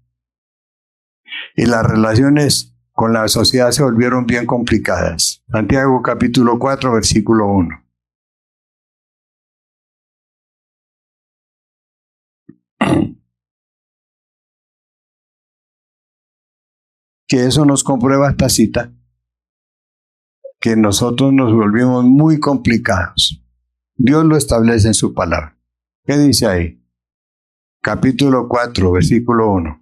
[SPEAKER 1] Y las relaciones con la sociedad se volvieron bien complicadas. Santiago capítulo 4, versículo 1. Que eso nos comprueba esta cita, que nosotros nos volvimos muy complicados. Dios lo establece en su palabra. ¿Qué dice ahí? Capítulo 4, versículo 1.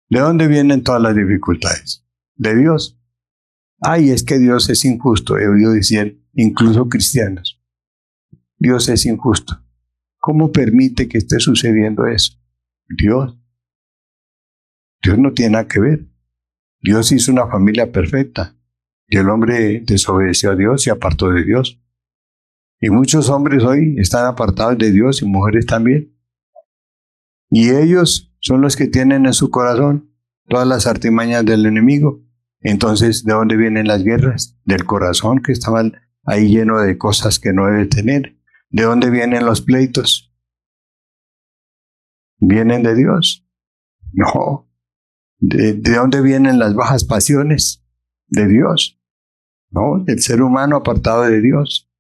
[SPEAKER 1] ¿De dónde vienen todas las dificultades? De Dios. Ay, es que Dios es injusto, he oído decir, incluso cristianos. Dios es injusto. ¿Cómo permite que esté sucediendo eso? Dios. Dios no tiene nada que ver. Dios hizo una familia perfecta. Y el hombre desobedeció a Dios y apartó de Dios. Y muchos hombres hoy están apartados de Dios y mujeres también. Y ellos son los que tienen en su corazón todas las artimañas del enemigo. Entonces, ¿de dónde vienen las guerras? Del corazón que estaba ahí lleno de cosas que no debe tener. ¿De dónde vienen los pleitos? ¿Vienen de Dios? No. ¿De dónde vienen las bajas pasiones? De Dios. No, del ser humano apartado de Dios.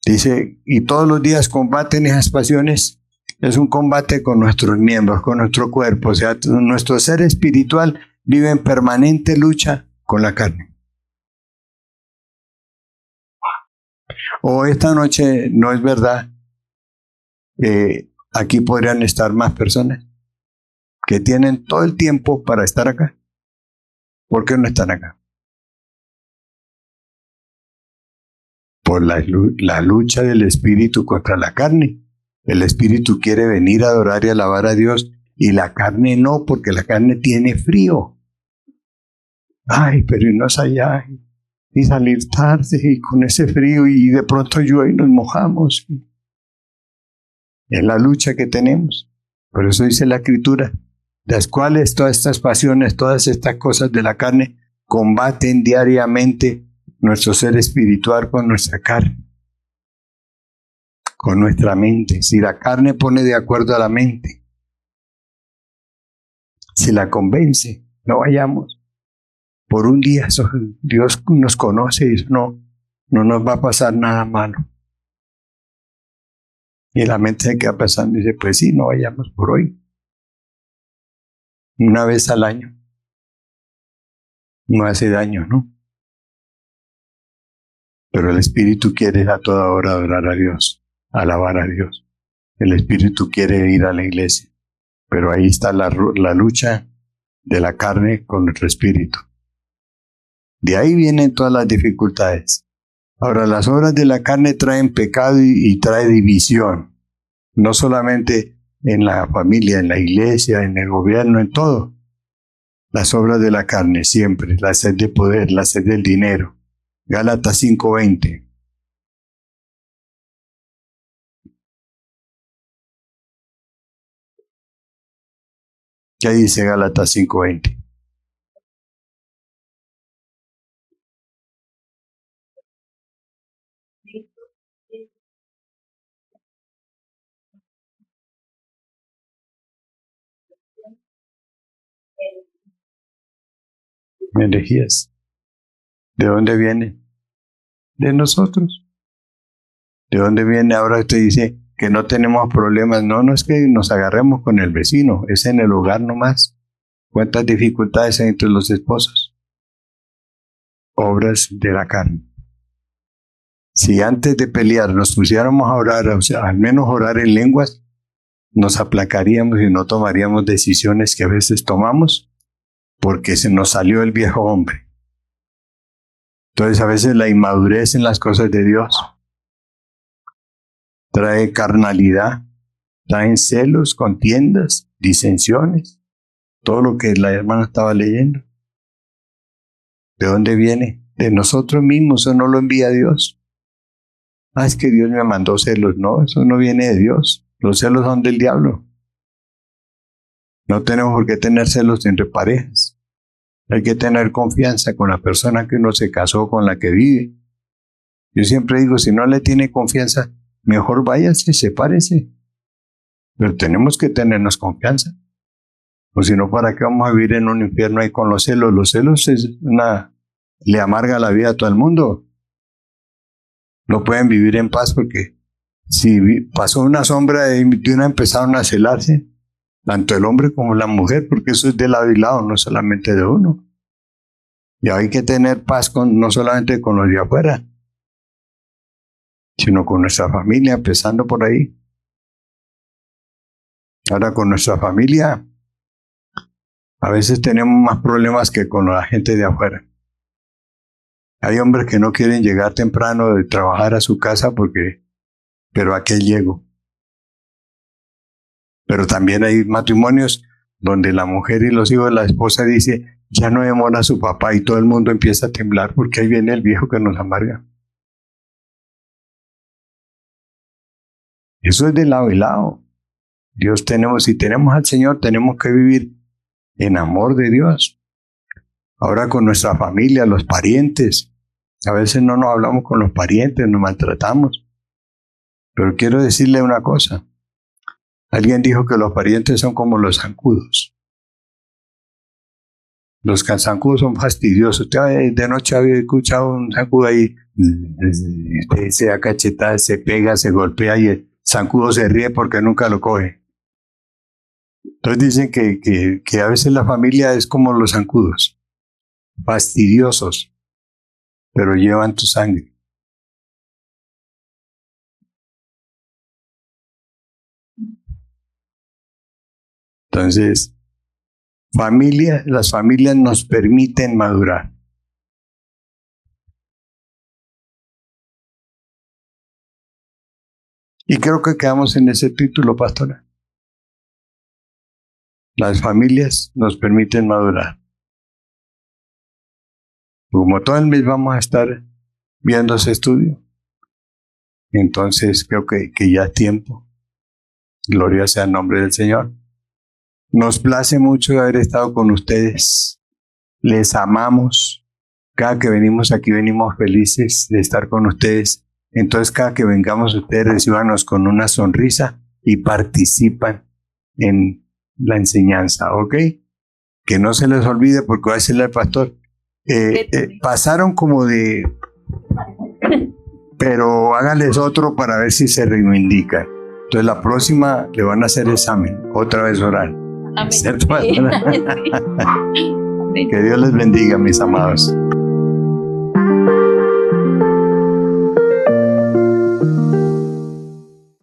[SPEAKER 1] Dice, y todos los días combaten esas pasiones. Es un combate con nuestros miembros, con nuestro cuerpo. O sea, nuestro ser espiritual vive en permanente lucha con la carne. O esta noche no es verdad. Aquí podrían estar más personas que tienen todo el tiempo para estar acá. ¿Por qué no están acá? Por la lucha del espíritu contra la carne. El espíritu quiere venir a adorar y alabar a Dios y la carne no, porque la carne tiene frío. Ay, pero irnos allá y salir tarde y con ese frío y de pronto llueve y nos mojamos. Es la lucha que tenemos. Por eso dice la Escritura, las cuales todas estas pasiones, todas estas cosas de la carne combaten diariamente nuestro ser espiritual con nuestra carne, con nuestra mente. Si la carne pone de acuerdo a la mente, si la convence, no vayamos. Por un día Dios nos conoce y no nos va a pasar nada malo. Y la mente se queda pensando y dice, pues sí, no vayamos por hoy. Una vez al año. No hace daño, ¿no? Pero el Espíritu quiere a toda hora adorar a Dios, alabar a Dios. El Espíritu quiere ir a la iglesia. Pero ahí está la lucha de la carne con nuestro Espíritu. De ahí vienen todas las dificultades. Ahora, las obras de la carne traen pecado y trae división. No solamente en la familia, en la iglesia, en el gobierno, en todo. Las obras de la carne siempre, la sed de poder, la sed del dinero. Gálatas 5:20. ¿Qué dice Gálatas 5:20? Herejías. ¿De dónde viene? De nosotros. ¿De dónde viene? Ahora usted dice que no tenemos problemas. No, no es que nos agarremos con el vecino, es en el hogar nomás. ¿Cuántas dificultades hay entre los esposos? Obras de la carne. Si antes de pelear nos pusiéramos a orar, o sea, al menos orar en lenguas, nos aplacaríamos y no tomaríamos decisiones que a veces tomamos porque se nos salió el viejo hombre. Entonces a veces la inmadurez en las cosas de Dios trae carnalidad, traen celos, contiendas, disensiones, todo lo que la hermana estaba leyendo. ¿De dónde viene? De nosotros mismos, eso no lo envía Dios. Ah, es que Dios me mandó celos. No, eso no viene de Dios. Los celos son del diablo. No tenemos por qué tener celos entre parejas. Hay que tener confianza con la persona que uno se casó, con la que vive. Yo siempre digo, si no le tiene confianza, mejor váyase, sepárese. Pero tenemos que tenernos confianza. O si no, ¿para qué vamos a vivir en un infierno ahí con los celos? Los celos le amarga la vida a todo el mundo. No pueden vivir en paz porque si pasó una sombra y de una empezaron a celarse, tanto el hombre como la mujer, porque eso es de lado y lado, no solamente de uno. Y hay que tener paz no solamente con los de afuera, sino con nuestra familia, empezando por ahí. Ahora con nuestra familia, a veces tenemos más problemas que con la gente de afuera. Hay hombres que no quieren llegar temprano de trabajar a su casa pero ¿a qué llego? Pero también hay matrimonios donde la mujer y los hijos de la esposa dice, ya no demora a su papá, y todo el mundo empieza a temblar porque ahí viene el viejo que nos amarga. Eso es de lado y lado. Si tenemos al Señor, tenemos que vivir en amor de Dios. Ahora con nuestra familia, los parientes. A veces no nos hablamos con los parientes, nos maltratamos. Pero quiero decirle una cosa. Alguien dijo que los parientes son como los zancudos. Los zancudos son fastidiosos. Usted de noche había escuchado un zancudo ahí, se da cachetadas, se pega, se golpea y el zancudo se ríe porque nunca lo coge. Entonces dicen que a veces la familia es como los zancudos, fastidiosos, pero llevan tu sangre. Entonces, las familias nos permiten madurar. Y creo que quedamos en ese título, pastora. Las familias nos permiten madurar. Como todo el mes vamos a estar viendo ese estudio, entonces creo que ya es tiempo. Gloria sea el nombre del Señor. Nos place mucho haber estado con ustedes. Les amamos. Cada que venimos aquí venimos felices de estar con ustedes. Entonces cada que vengamos ustedes recíbanos con una sonrisa y participan en la enseñanza, ¿ok? Que no se les olvide, porque va a decirle al pastor, pasaron como de... pero háganles otro para ver si se reivindican. Entonces la próxima le van a hacer examen, otra vez oral.
[SPEAKER 2] Amén.
[SPEAKER 1] ¿Cierto? Que Dios les bendiga, mis amados.